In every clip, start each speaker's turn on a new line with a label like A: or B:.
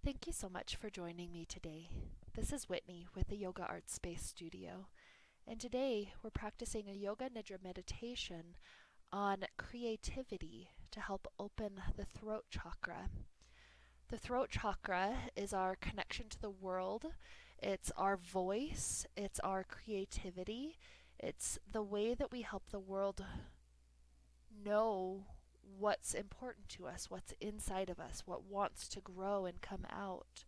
A: Thank you so much for joining me today. This is Whitney with the Yoga Art Space Studio, and today we're practicing a Yoga Nidra meditation on creativity to help open the throat chakra. The throat chakra is our connection to the world, it's our voice, it's our creativity, it's the way that we help the world know what's important to us, what's inside of us, what wants to grow and come out.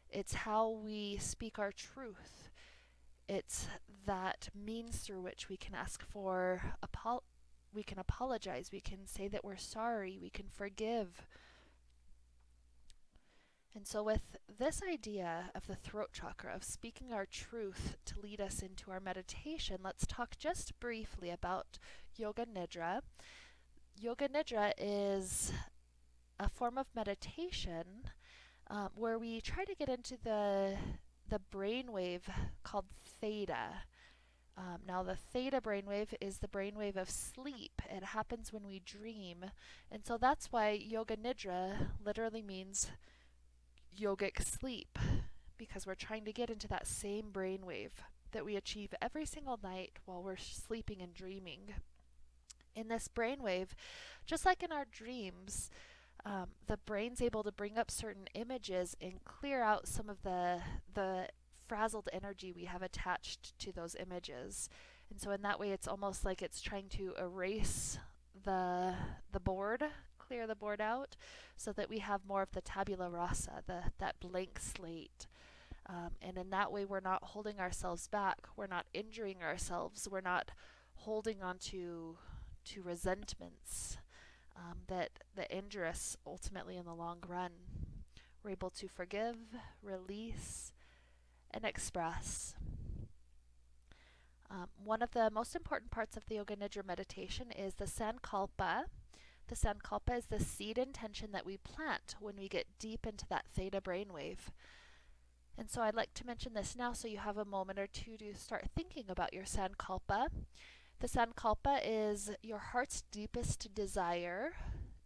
A: It's how we speak our truth. It's that means through which we can ask for we can apologize, we can say that we're sorry, we can forgive. And so with this idea of the throat chakra, of speaking our truth to lead us into our meditation, let's talk just briefly about Yoga Nidra. Yoga Nidra is a form of meditation where we try to get into the brainwave called theta. Now, the theta brainwave is the brainwave of sleep. It happens when we dream, and so that's why Yoga Nidra literally means yogic sleep, because we're trying to get into that same brainwave that we achieve every single night while we're sleeping and dreaming. In this brainwave, just like in our dreams, the brain's able to bring up certain images and clear out some of the frazzled energy we have attached to those images. And so in that way, it's almost like it's trying to erase the the board, clear the board out, so that we have more of the tabula rasa, that blank slate. And in that way, we're not holding ourselves back. We're not injuring ourselves. We're not holding on to resentments that injure us ultimately in the long run. We're able to forgive, release, and express. One of the most important parts of the Yoga Nidra meditation is the sankalpa. The sankalpa is the seed intention that we plant when we get deep into that theta brainwave. And so I'd like to mention this now so you have a moment or two to start thinking about your sankalpa. The sankalpa is your heart's deepest desire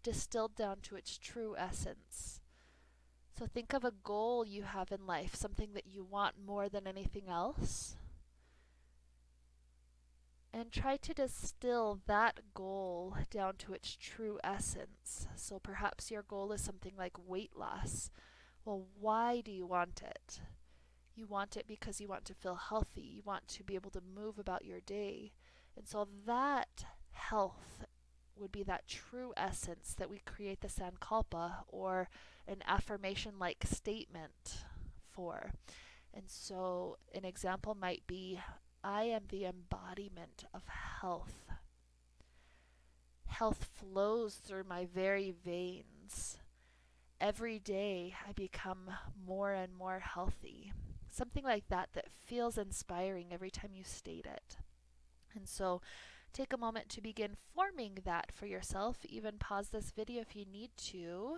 A: distilled down to its true essence. So think of a goal you have in life, something that you want more than anything else, and try to distill that goal down to its true essence. So perhaps your goal is something like weight loss. Well, why do you want it? You want it because you want to feel healthy. You want to be able to move about your day. And so that health would be that true essence that we create the sankalpa, or an affirmation like statement for. And so an example might be, I am the embodiment of health. Health flows through my very veins. Every day I become more and more healthy. Something like that that feels inspiring every time you state it. And so take a moment to begin forming that for yourself. Even pause this video if you need to.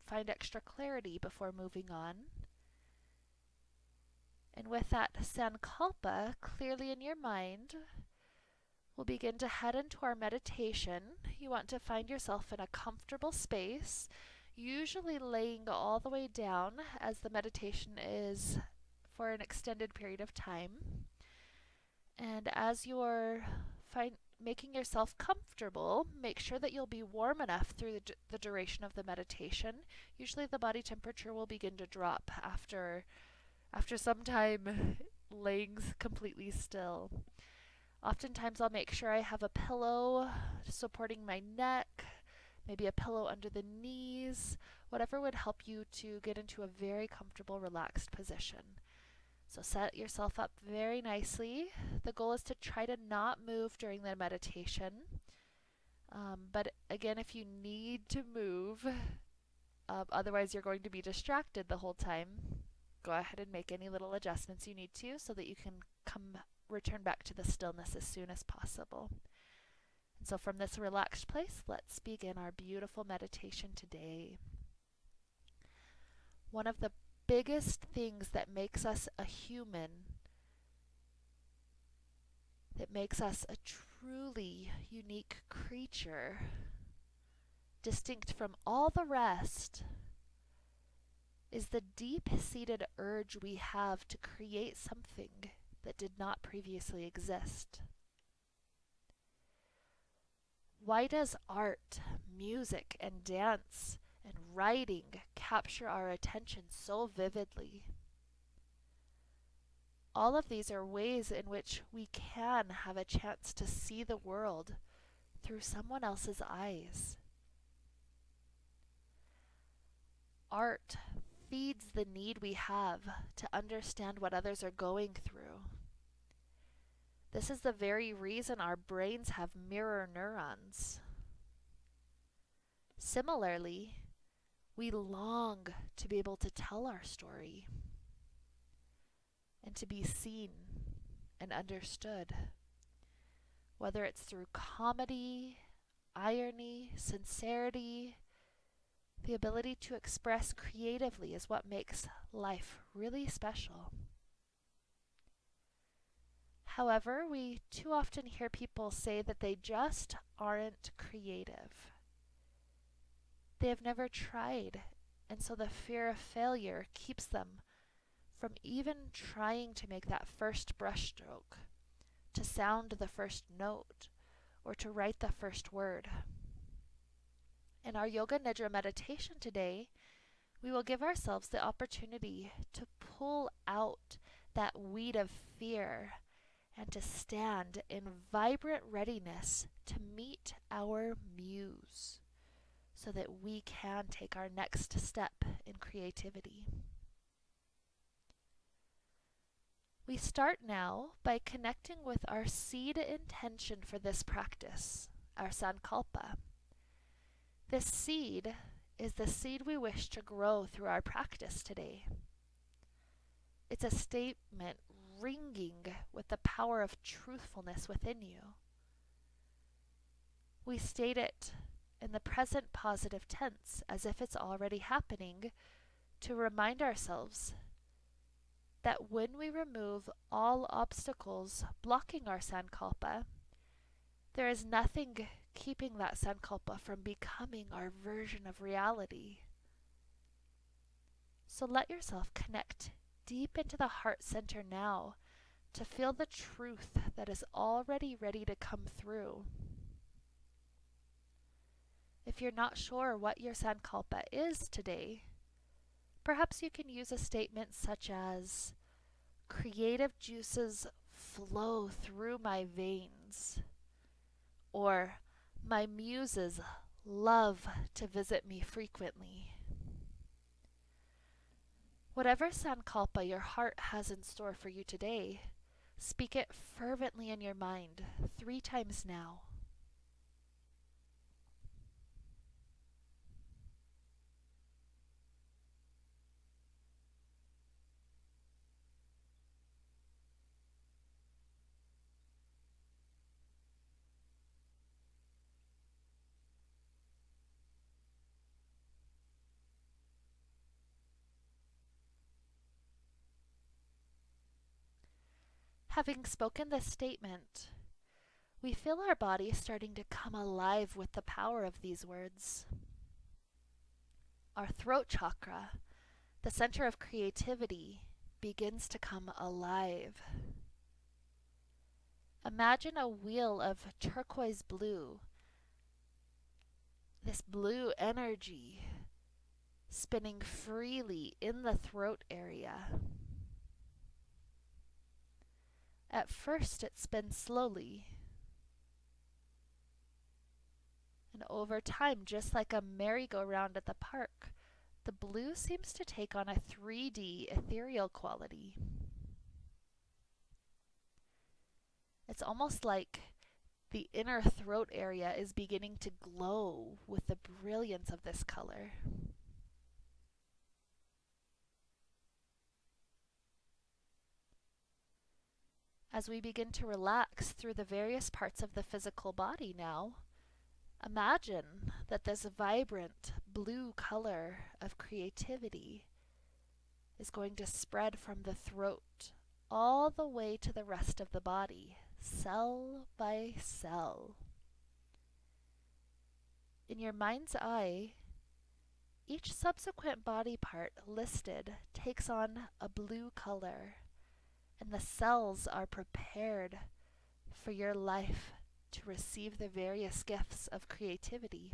A: Find extra clarity before moving on. And with that sankalpa clearly in your mind, we'll begin to head into our meditation. You want to find yourself in a comfortable space, usually laying all the way down, as the meditation is for an extended period of time. And as you're making yourself comfortable, make sure that you'll be warm enough through the duration of the meditation. Usually the body temperature will begin to drop after some time laying completely still. Oftentimes I'll make sure I have a pillow supporting my neck, maybe a pillow under the knees, whatever would help you to get into a very comfortable, relaxed position. So set yourself up very nicely. The goal is to try to not move during the meditation. But again, if you need to move, otherwise you're going to be distracted the whole time, go ahead and make any little adjustments you need to so that you can return back to the stillness as soon as possible. And so from this relaxed place, let's begin our beautiful meditation today. One of the biggest things that makes us a human, that makes us a truly unique creature, distinct from all the rest, is the deep-seated urge we have to create something that did not previously exist. Why does art, music, and dance, and writing capture our attention so vividly? All of these are ways in which we can have a chance to see the world through someone else's eyes. Art feeds the need we have to understand what others are going through. This is the very reason our brains have mirror neurons. Similarly, we long to be able to tell our story and to be seen and understood, whether it's through comedy, irony, sincerity. The ability to express creatively is what makes life really special. However, we too often hear people say that they just aren't creative. They have never tried, and so the fear of failure keeps them from even trying to make that first brushstroke, to sound the first note, or to write the first word. In our Yoga Nidra meditation today, we will give ourselves the opportunity to pull out that weed of fear and to stand in vibrant readiness to meet our muse so that we can take our next step in creativity. We start now by connecting with our seed intention for this practice, our sankalpa. This seed is the seed we wish to grow through our practice today. It's a statement ringing with the power of truthfulness within you. We state it in the present positive tense as if it's already happening to remind ourselves that when we remove all obstacles blocking our sankalpa, there is nothing keeping that sankalpa from becoming our version of reality. So let yourself connect deep into the heart center now to feel the truth that is already ready to come through. If you're not sure what your sankalpa is today, perhaps you can use a statement such as, "Creative juices flow through my veins," or "My muses love to visit me frequently." Whatever sankalpa your heart has in store for you today, speak it fervently in your mind 3 times now. Having spoken this statement, we feel our body starting to come alive with the power of these words. Our throat chakra, the center of creativity, begins to come alive. Imagine a wheel of turquoise blue, this blue energy spinning freely in the throat area. At first it spins slowly, and over time, just like a merry-go-round at the park, the blue seems to take on a 3D ethereal quality. It's almost like the inner throat area is beginning to glow with the brilliance of this color. As we begin to relax through the various parts of the physical body now, imagine that this vibrant blue color of creativity is going to spread from the throat all the way to the rest of the body, cell by cell. In your mind's eye, Each subsequent body part listed takes on a blue color, and the cells are prepared for your life to receive the various gifts of creativity.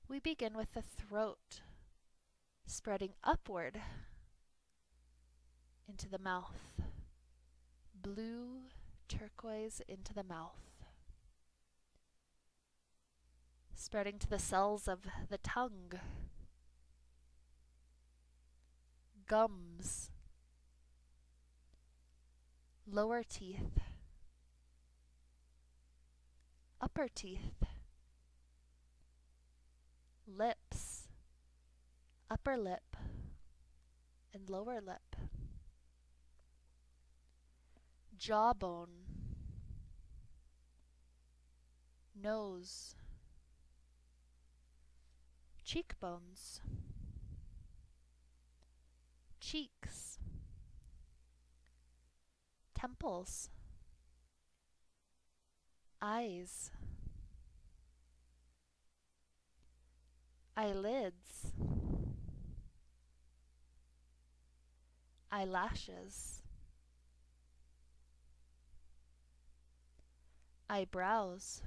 A: We begin with the throat, spreading upward into the mouth, blue turquoise into the mouth, spreading to the cells of the tongue, gums, lower teeth, upper teeth, lips, upper lip, and lower lip, jawbone, nose, cheekbones, cheeks, temples, eyes, eyelids, eyelashes, eyebrows,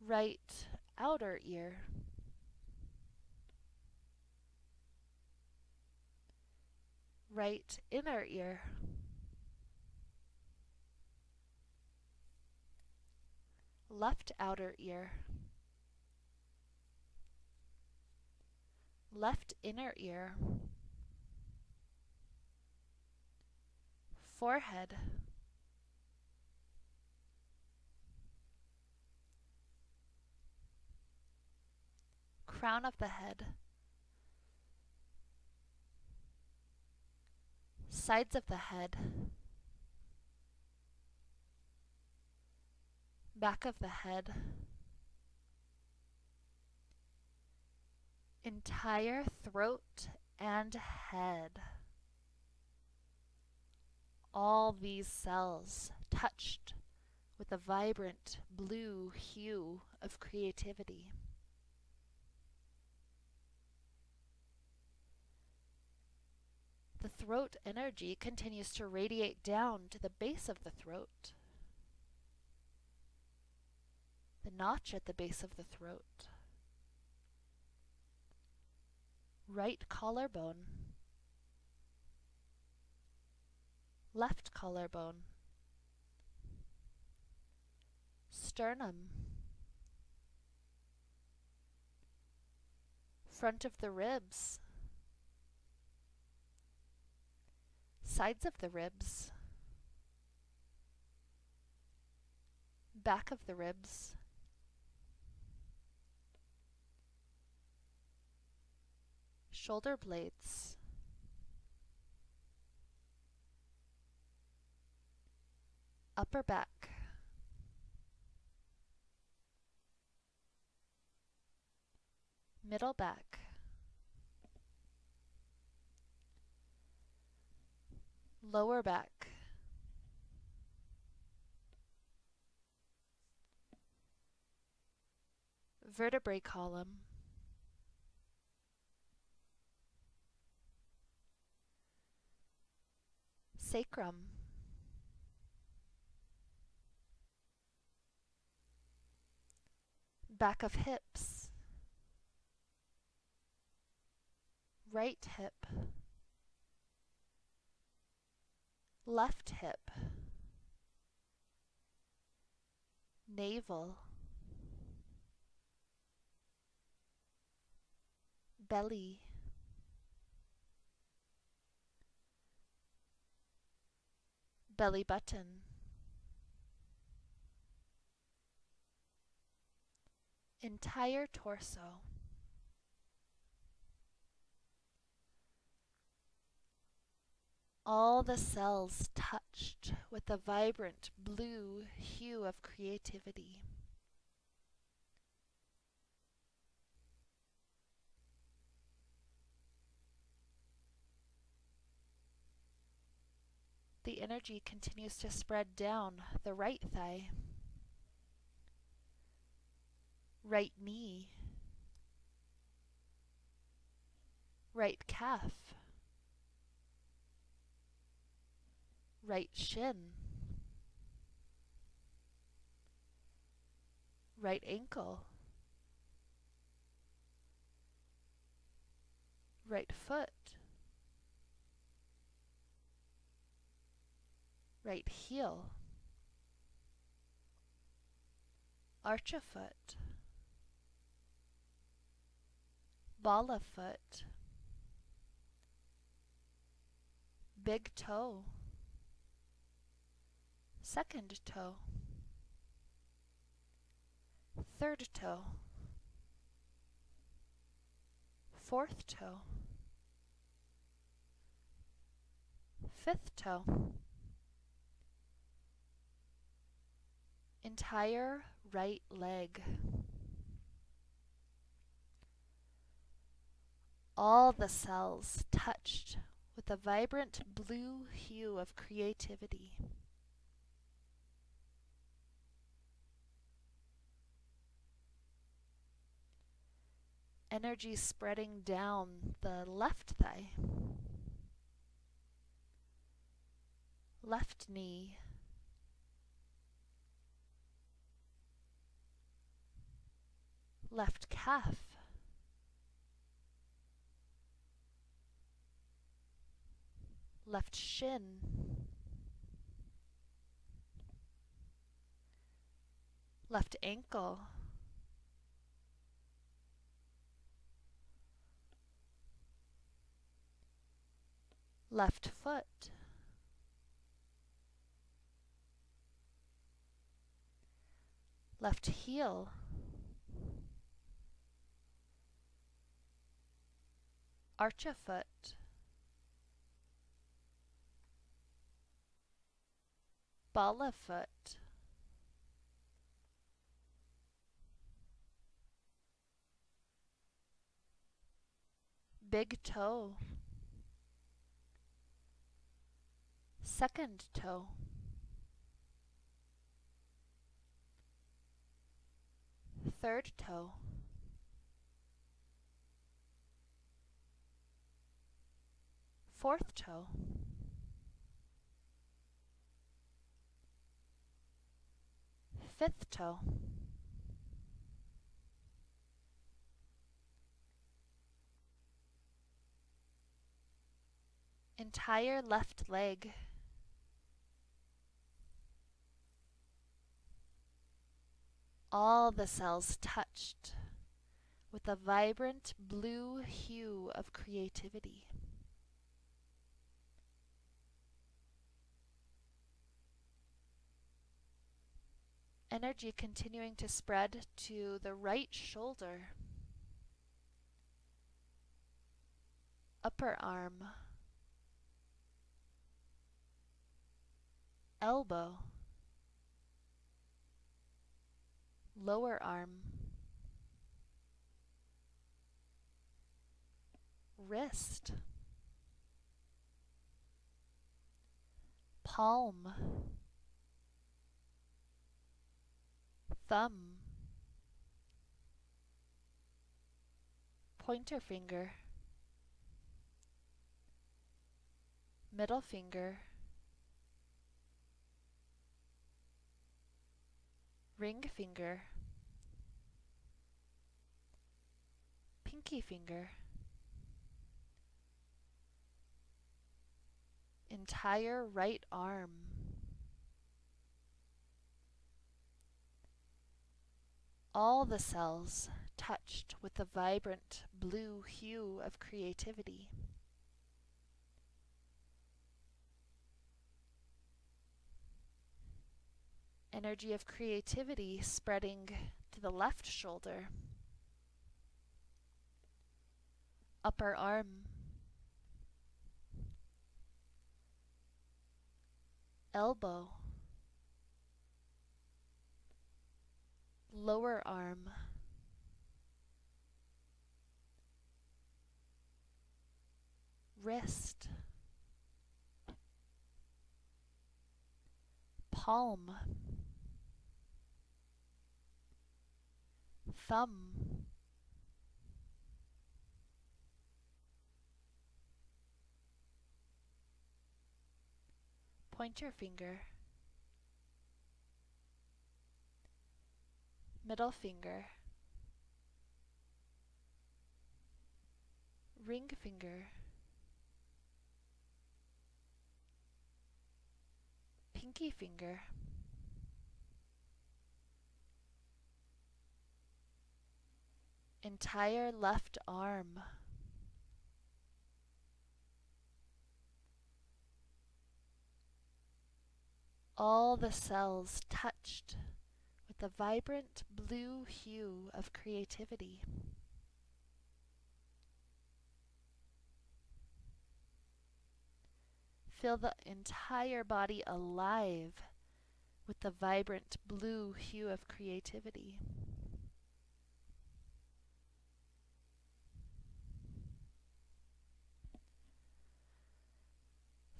A: right outer ear, right inner ear, left outer ear, left inner ear, forehead, crown of the head, sides of the head, back of the head, entire throat and head. All these cells touched with the vibrant blue hue of creativity. The throat energy continues to radiate down to the base of the throat, the notch at the base of the throat, right collarbone, left collarbone, sternum, front of the ribs, sides of the ribs, back of the ribs, shoulder blades, upper back, middle back, lower back, vertebrae column, sacrum, back of hips, right hip, left hip, navel, belly, belly button, entire torso. All the cells touched with the vibrant blue hue of creativity. The energy continues to spread down the right thigh, right knee, right calf, right shin, right ankle, right foot, right heel, arch a foot, ball of foot, big toe, second toe, third toe, fourth toe, fifth toe, entire right leg. All the cells touched with a vibrant blue hue of creativity. Energy spreading down the left thigh, left knee, left calf, left shin, left ankle, left foot, left heel, arch a foot, ball of foot, big toe, second toe, third toe, fourth toe, fifth toe, entire left leg. All the cells touched with a vibrant blue hue of creativity. Energy continuing to spread to the right shoulder, upper arm, elbow, lower arm, wrist, palm, thumb, pointer finger, middle finger, ring finger, pinky finger, entire right arm, all the cells touched with the vibrant blue hue of creativity. Energy of creativity spreading to the left shoulder, upper arm, elbow, lower arm, wrist, palm, thumb, pointer finger, middle finger, ring finger, pinky finger, entire left arm, all the cells touched with the vibrant blue hue of creativity. Feel the entire body alive with the vibrant blue hue of creativity.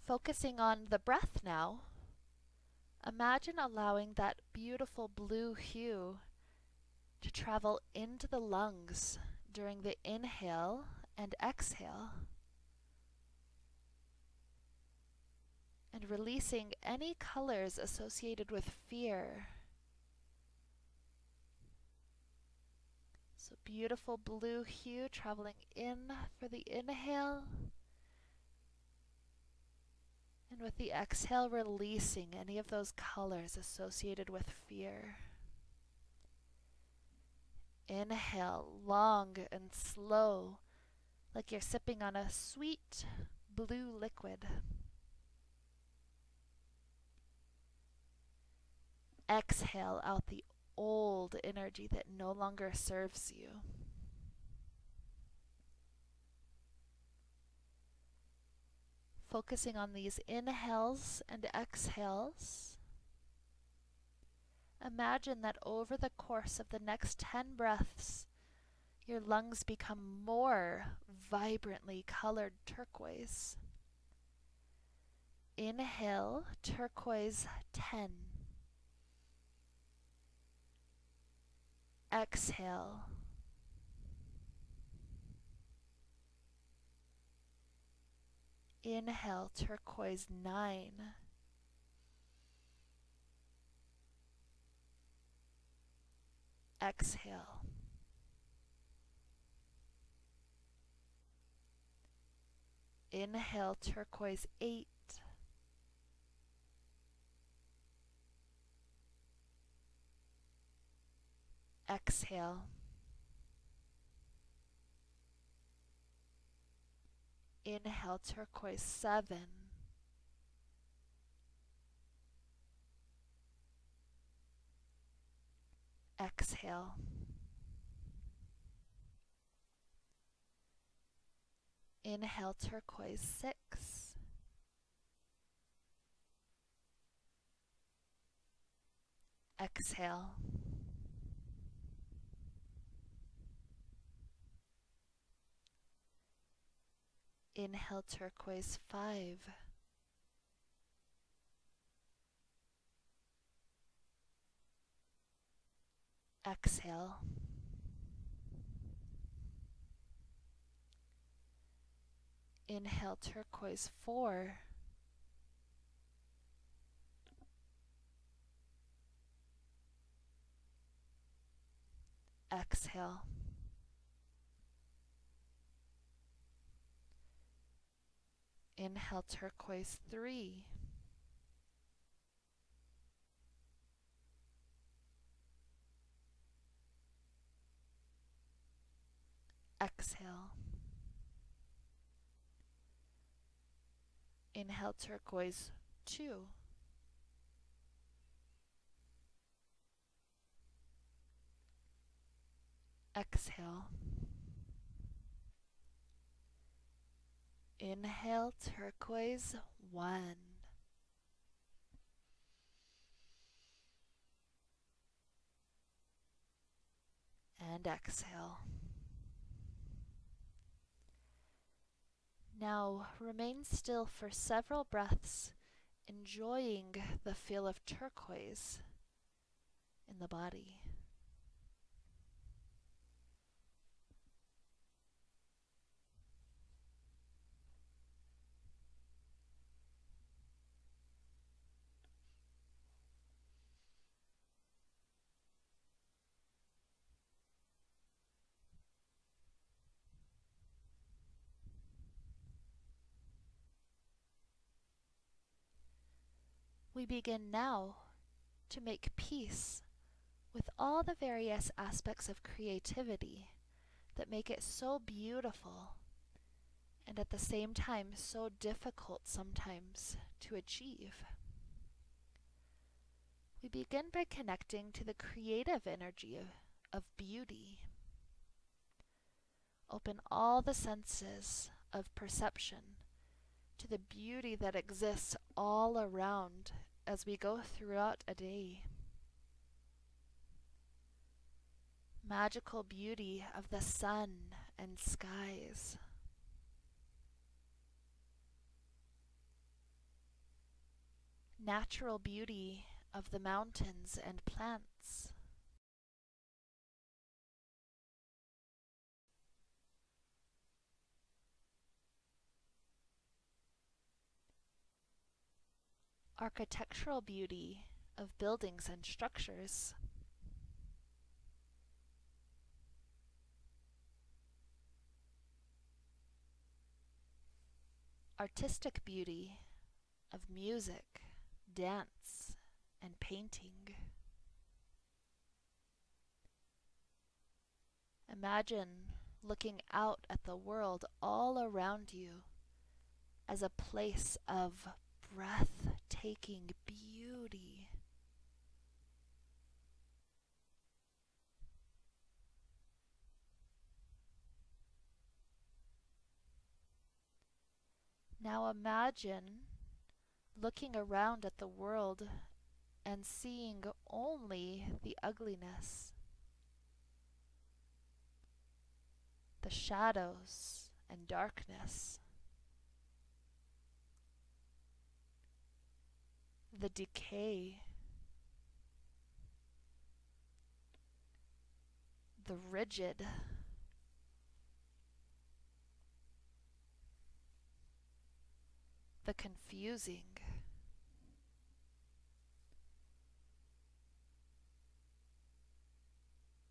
A: Focusing on the breath now, imagine allowing that beautiful blue hue to travel into the lungs during the inhale and exhale, and releasing any colors associated with fear. So beautiful blue hue traveling in for the inhale, and with the exhale releasing any of those colors associated with fear. Inhale long and slow, like you're sipping on a sweet blue liquid. Exhale out the old energy that no longer serves you. Focusing on these inhales and exhales, imagine that over the course of the next 10 breaths, your lungs become more vibrantly colored turquoise. Inhale, turquoise 10. Exhale. Inhale, turquoise 9. Exhale. Inhale, turquoise 8. Exhale. Inhale, turquoise 7. Exhale. Inhale, turquoise 6. Exhale. Inhale, turquoise 5. Exhale. Inhale, turquoise 4. Exhale. Inhale, turquoise 3. Exhale. Inhale, turquoise 2. Exhale. Inhale, turquoise 1. And exhale. Now remain still for several breaths enjoying the feel of turquoise in the body. We begin now to make peace with all the various aspects of creativity that make it so beautiful and at the same time so difficult sometimes to achieve. We begin by connecting to the creative energy of beauty. Open all the senses of perception to the beauty that exists all around as we go throughout a day. Magical beauty of the sun and skies. Natural beauty of the mountains and plants. Architectural beauty of buildings and structures. Artistic beauty of music, dance, and painting. Imagine looking out at the world all around you as a place of breathtaking beauty. Now imagine looking around at the world and seeing only the ugliness, the shadows and darkness, the decay, the rigid, the confusing.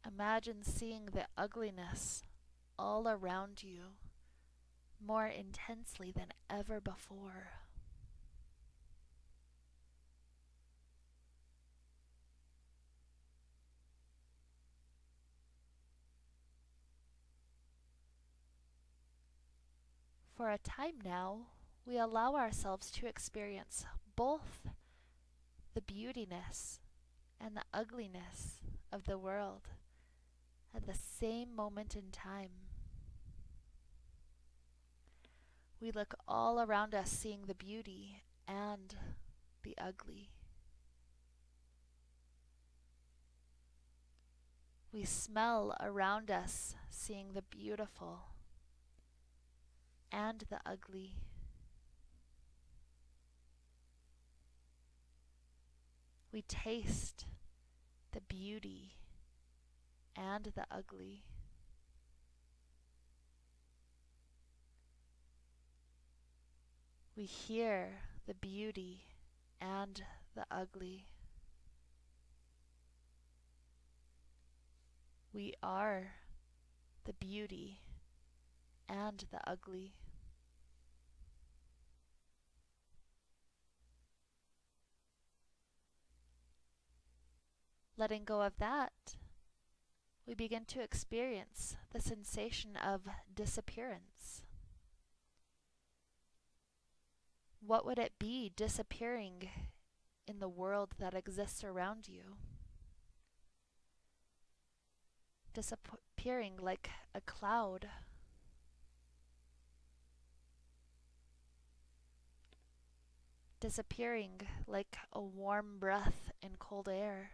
A: Imagine seeing the ugliness all around you more intensely than ever before. For a time now, we allow ourselves to experience both the beautiness and the ugliness of the world at the same moment in time. We look all around us seeing the beauty and the ugly. We smell around us seeing the beautiful and the ugly. We taste the beauty and the ugly. We hear the beauty and the ugly. We are the beauty and the ugly. Letting go of that, we begin to experience the sensation of disappearance. What would it be disappearing in the world that exists around you? Disappearing like a cloud. Disappearing like a warm breath in cold air.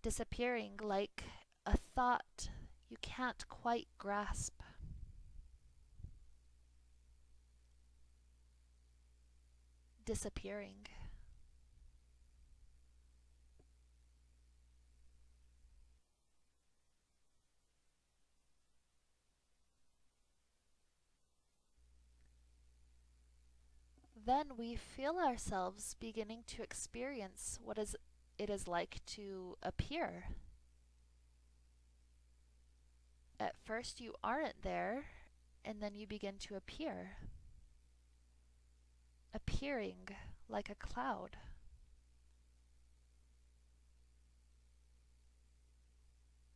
A: Disappearing like a thought you can't quite grasp. disappearing. Then we feel ourselves beginning to experience it is like to appear. At first you aren't there, and then you begin to appear. Appearing like a cloud.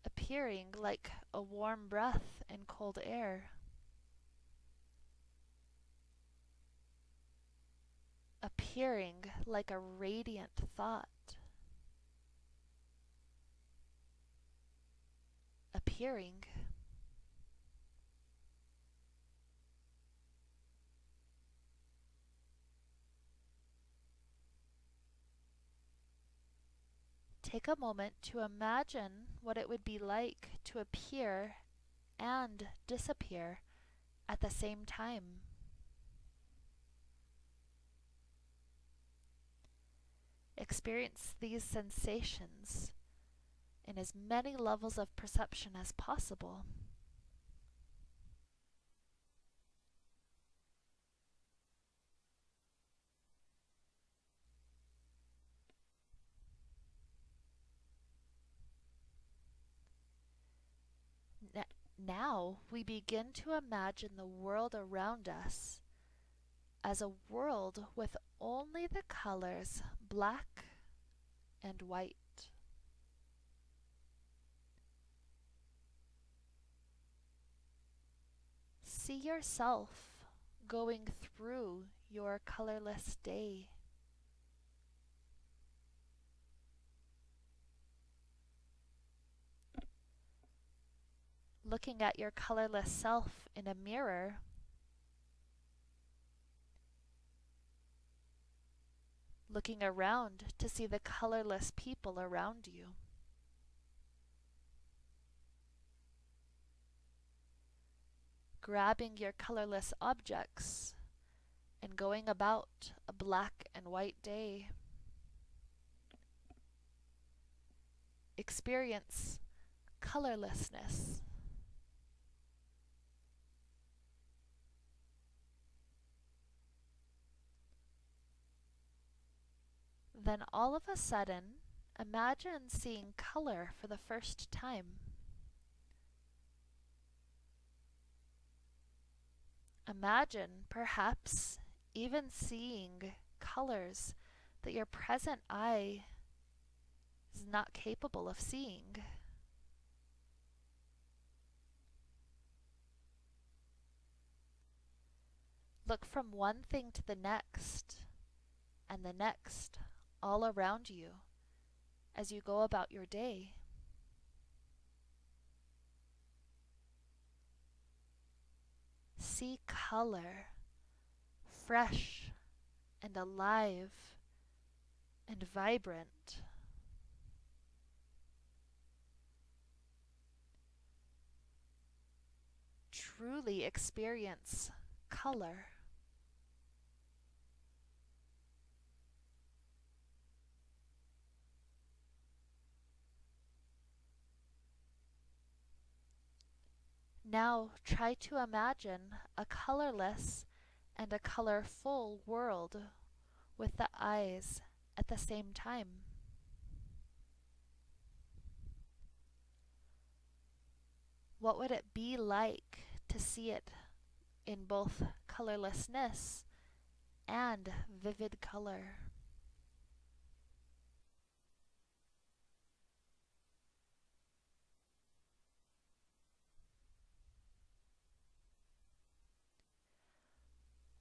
A: Appearing like a warm breath in cold air. Appearing like a radiant thought. Appearing. Take a moment to imagine what it would be like to appear and disappear at the same time. Experience these sensations in as many levels of perception as possible. Now we begin to imagine the world around us as a world with only the colors black and white. See yourself going through your colorless day. Looking at your colorless self in a mirror. Looking around to see the colorless people around you. Grabbing your colorless objects and going about a black and white day. Experience colorlessness. Then all of a sudden, imagine seeing color for the first time. Imagine, perhaps, even seeing colors that your present eye is not capable of seeing. Look from one thing to the next, and the next, all around you, as you go about your day. See color, fresh and alive and vibrant. Truly experience color. Now try to imagine a colorless and a colorful world with the eyes at the same time. What would it be like to see it in both colorlessness and vivid color?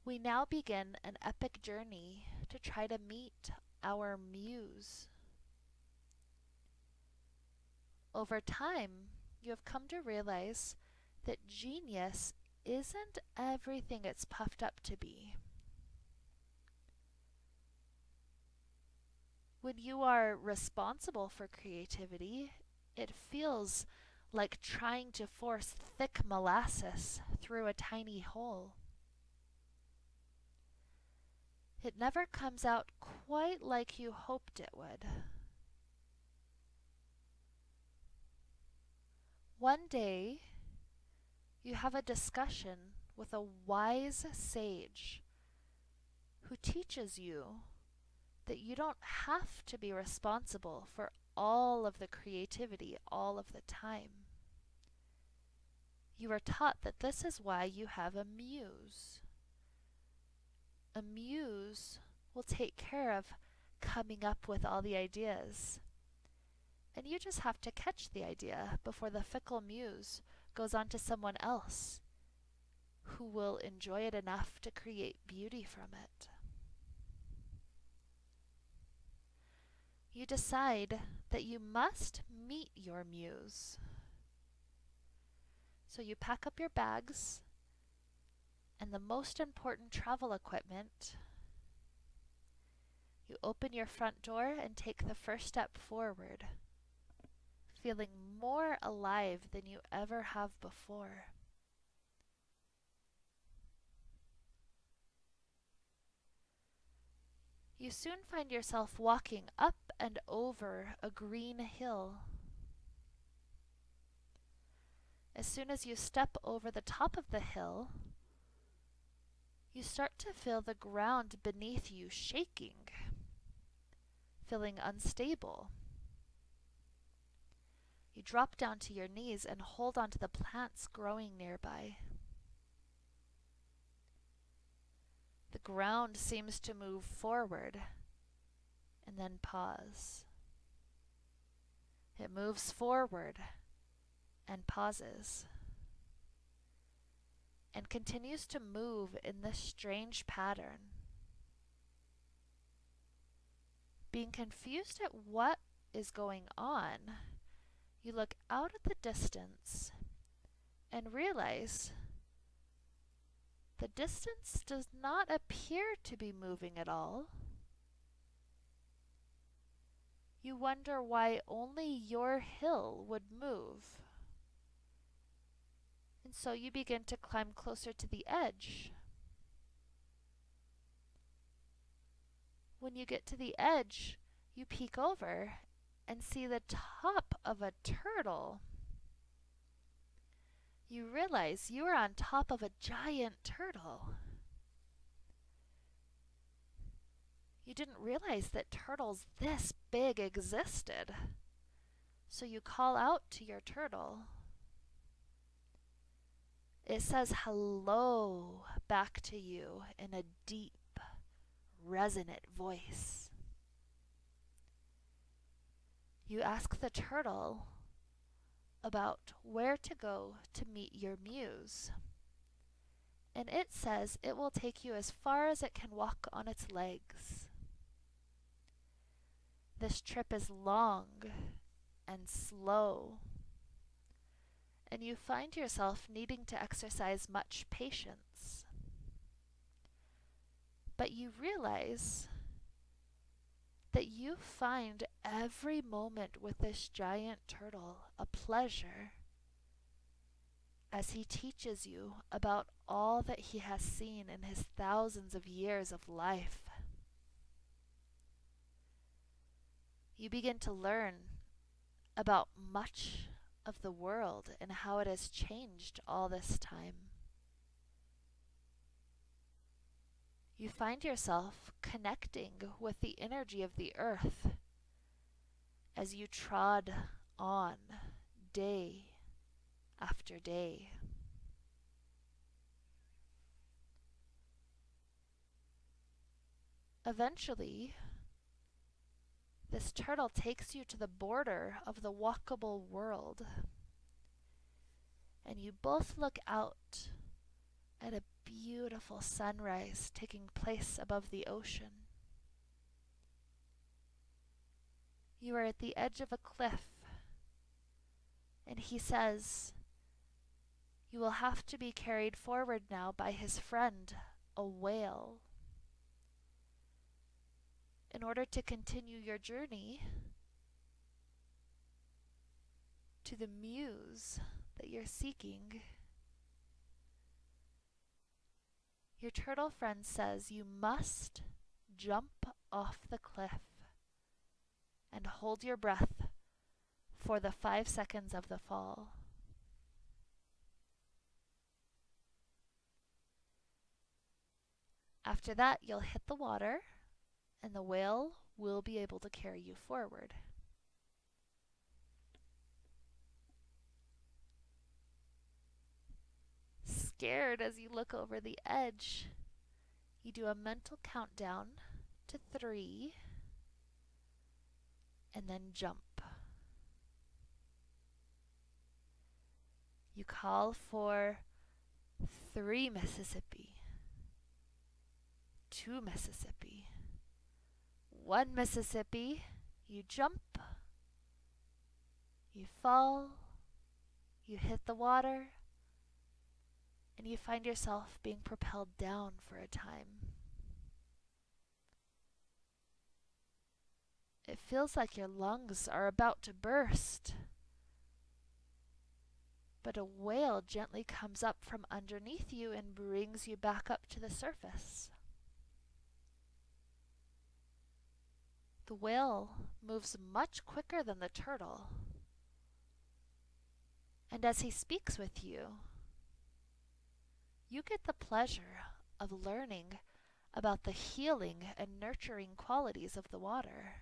A: We now begin an epic journey to try to meet our muse. Over time, you have come to realize that genius isn't everything it's puffed up to be. When you are responsible for creativity, it feels like trying to force thick molasses through a tiny hole. It never comes out quite like you hoped it would. One day, you have a discussion with a wise sage who teaches you that you don't have to be responsible for all of the creativity all of the time. You are taught that this is why you have a muse. A muse will take care of coming up with all the ideas. And you just have to catch the idea before the fickle muse goes on to someone else who will enjoy it enough to create beauty from it. You decide that you must meet your muse. So you pack up your bags and the most important travel equipment. You open your front door and take the first step forward, feeling more alive than you ever have before. You soon find yourself walking up and over a green hill. As soon as you step over the top of the hill, you start to feel the ground beneath you shaking, feeling unstable. You drop down to your knees and hold onto the plants growing nearby. The ground seems to move forward and then pause. It moves forward and pauses, and continues to move in this strange pattern. Being confused at what is going on, you look out at the distance and realize the distance does not appear to be moving at all. You wonder why only your hill would move. And so you begin to climb closer to the edge. When you get to the edge, you peek over and see the top of a turtle. You realize you are on top of a giant turtle. You didn't realize that turtles this big existed. So you call out to your turtle. It says hello back to you in a deep, resonant voice. You ask the turtle about where to go to meet your muse. And it says it will take you as far as it can walk on its legs. This trip is long and slow, and you find yourself needing to exercise much patience. But you realize that you find every moment with this giant turtle a pleasure as he teaches you about all that he has seen in his thousands of years of life. You begin to learn about much of the world and how it has changed all this time. You find yourself connecting with the energy of the earth as you trod on day after day. Eventually, this turtle takes you to the border of the walkable world, and you both look out at a beautiful sunrise taking place above the ocean. You are at the edge of a cliff, and he says, you will have to be carried forward now by his friend, a whale. In order to continue your journey to the muse that you're seeking, your turtle friend says you must jump off the cliff and hold your breath for the 5 seconds of the fall. After that, you'll hit the water, and the whale will be able to carry you forward. Scared as you look over the edge, you do a mental countdown to 3, and then jump. You call for 3 Mississippi, 2 Mississippi, 1 Mississippi. You jump, you fall, you hit the water, and you find yourself being propelled down for a time. It feels like your lungs are about to burst. But a whale gently comes up from underneath you and brings you back up to the surface. The whale moves much quicker than the turtle. And as he speaks with you, you get the pleasure of learning about the healing and nurturing qualities of the water.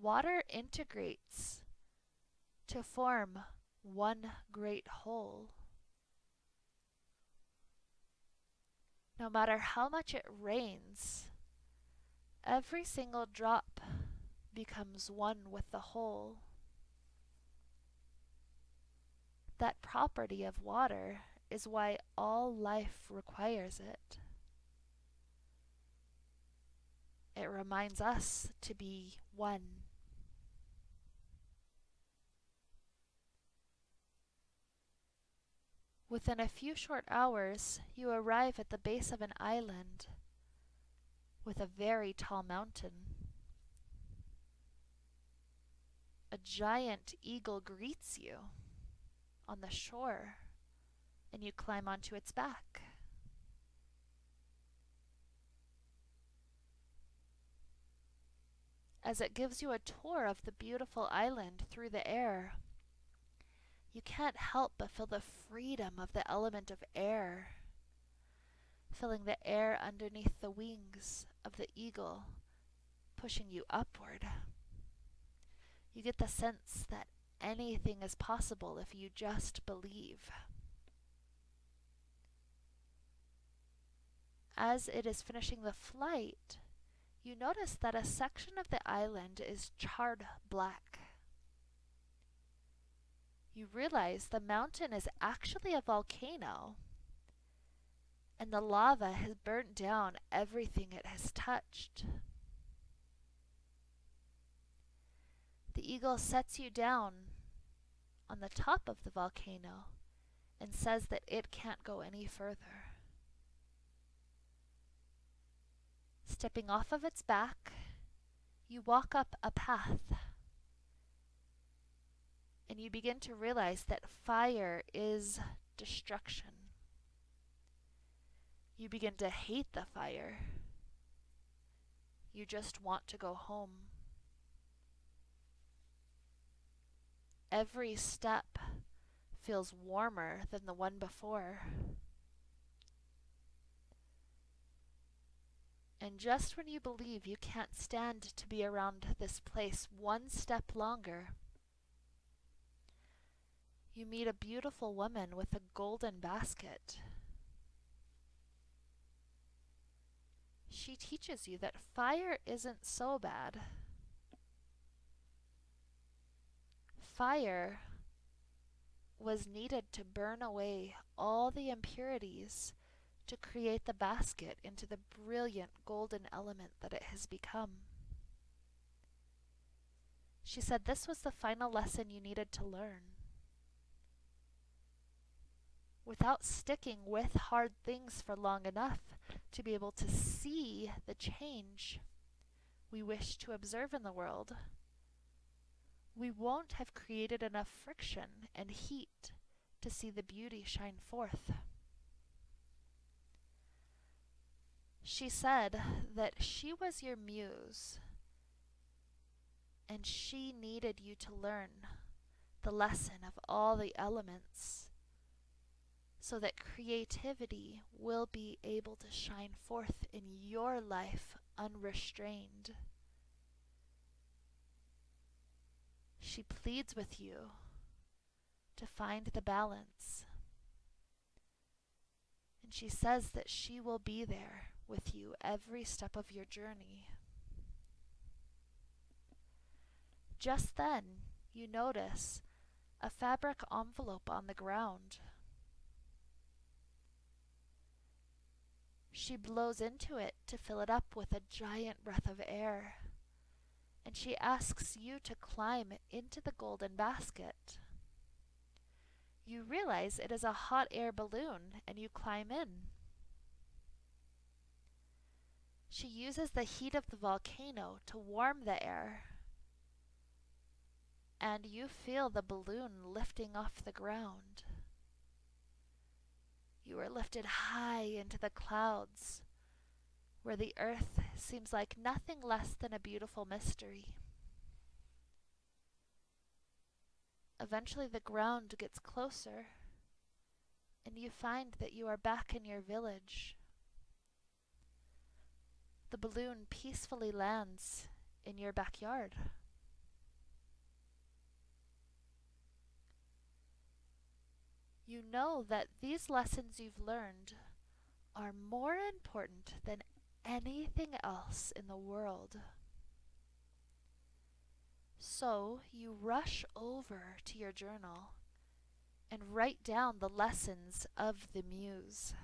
A: Water integrates to form one great whole. No matter how much it rains, every single drop becomes one with the whole. That property of water is why all life requires it. It reminds us to be one. Within a few short hours, you arrive at the base of an island with a very tall mountain. A giant eagle greets you on the shore, and you climb onto its back. As it gives you a tour of the beautiful island through the air, you can't help but feel the freedom of the element of air, feeling the air underneath the wings of the eagle pushing you upward. You get the sense that anything is possible if you just believe. As it is finishing the flight, you notice that a section of the island is charred black. You realize the mountain is actually a volcano, and the lava has burnt down everything it has touched. The eagle sets you down on the top of the volcano and says that it can't go any further. Stepping off of its back, you walk up a path, and you begin to realize that fire is destruction. You begin to hate the fire. You just want to go home. Every step feels warmer than the one before. And just when you believe you can't stand to be around this place one step longer, you meet a beautiful woman with a golden basket. She teaches you that fire isn't so bad. Fire was needed to burn away all the impurities to create the basket into the brilliant golden element that it has become. She said this was the final lesson you needed to learn. Without sticking with hard things for long enough to be able to see the change we wish to observe in the world, we won't have created enough friction and heat to see the beauty shine forth. she said that she was your muse, and she needed you to learn the lesson of all the elements so that creativity will be able to shine forth in your life unrestrained. She pleads with you to find the balance, and she says that she will be there with you every step of your journey. Just then, you notice a fabric envelope on the ground. She blows into it to fill it up with a giant breath of air, and she asks you to climb into the golden basket. You realize it is a hot air balloon, and you climb in. She uses the heat of the volcano to warm the air, and you feel the balloon lifting off the ground. You are lifted high into the clouds, where the earth seems like nothing less than a beautiful mystery. Eventually the ground gets closer, and you find that you are back in your village. The balloon peacefully lands in your backyard. You know that these lessons you've learned are more important than anything else in the world. So you rush over to your journal and write down the lessons of the muse.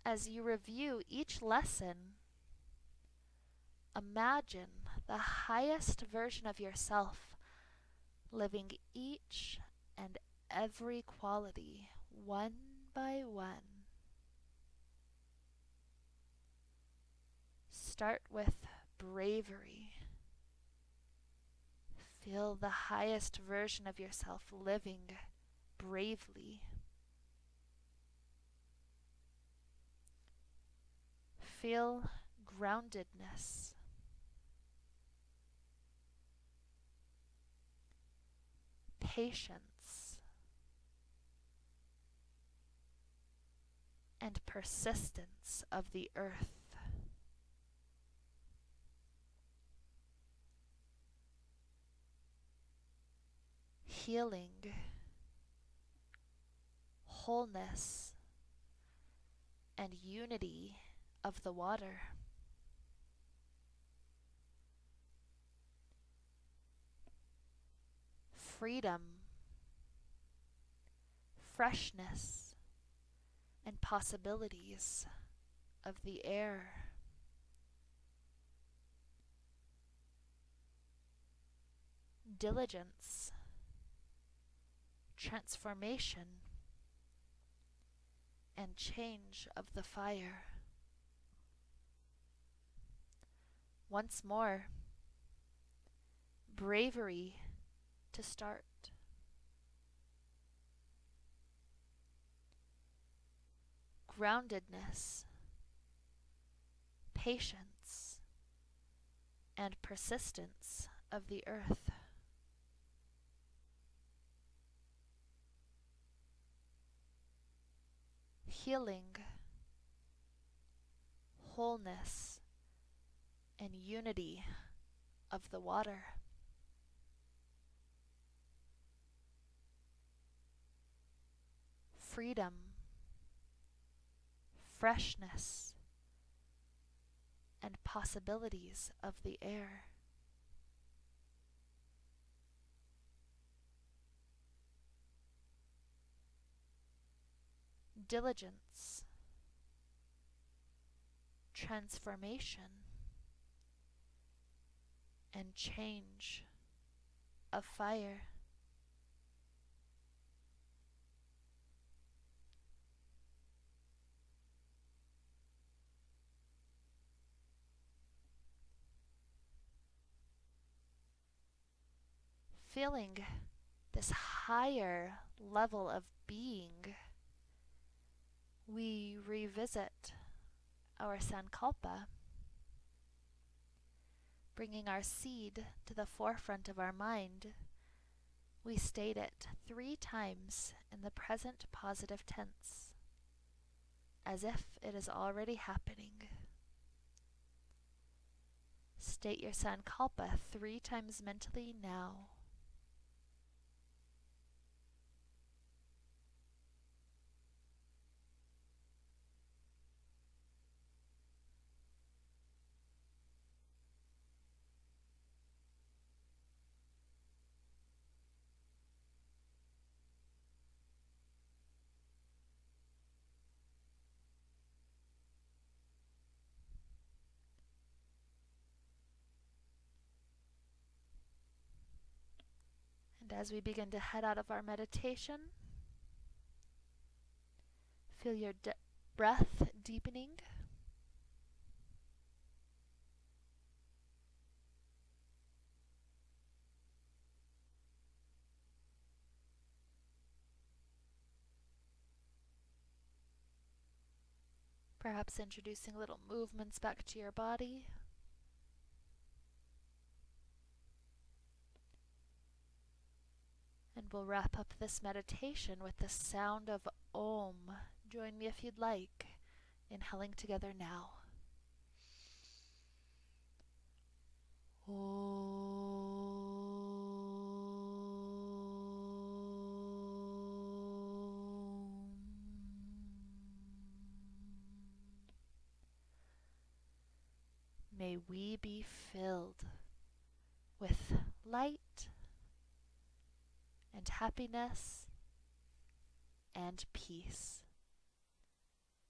A: As you review each lesson, imagine the highest version of yourself living each and every quality one by one. Start with bravery. Feel the highest version of yourself living bravely. Feel groundedness. Patience. And persistence of the earth. Healing, wholeness, and unity of the water. Freedom, freshness, and possibilities of the air. Diligence, transformation, and change of the fire. Once more, bravery to start. Groundedness, patience, and persistence of the earth. Healing, wholeness, and unity of the water. Freedom, freshness, and possibilities of the air. Diligence, transformation, and change of fire. Feeling this higher level of being, revisit our sankalpa, bringing our seed to the forefront of our mind, we state it 3 times in the present positive tense, as if it is already happening. State your sankalpa 3 times mentally now. And as we begin to head out of our meditation, feel your breath deepening. Perhaps introducing little movements back to your body. And we'll wrap up this meditation with the sound of Om. Join me if you'd like, inhaling together now. May we be filled with light and happiness and peace.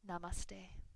A: Namaste.